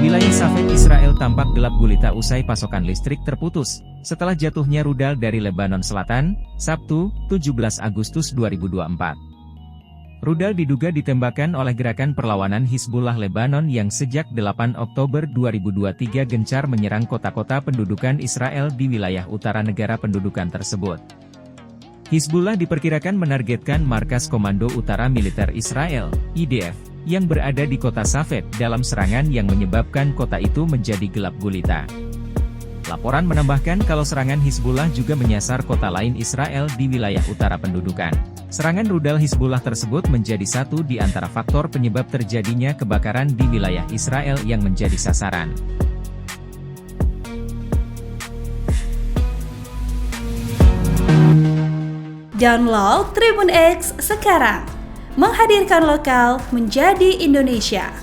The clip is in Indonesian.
Wilayah Safed Israel tampak gelap gulita usai pasokan listrik terputus, setelah jatuhnya rudal dari Lebanon Selatan, Sabtu, 17 Agustus 2024. Rudal diduga ditembakkan oleh gerakan perlawanan Hizbullah Lebanon yang sejak 8 Oktober 2023 gencar menyerang kota-kota pendudukan Israel di wilayah utara negara pendudukan tersebut. Hizbullah diperkirakan menargetkan markas Komando Utara Militer Israel, IDF, yang berada di kota Safed dalam serangan yang menyebabkan kota itu menjadi gelap gulita. Laporan menambahkan kalau serangan Hizbullah juga menyasar kota lain Israel di wilayah utara pendudukan. Serangan rudal Hizbullah tersebut menjadi satu di antara faktor penyebab terjadinya kebakaran di wilayah Israel yang menjadi sasaran. Download Tribun X sekarang, menghadirkan lokal menjadi Indonesia.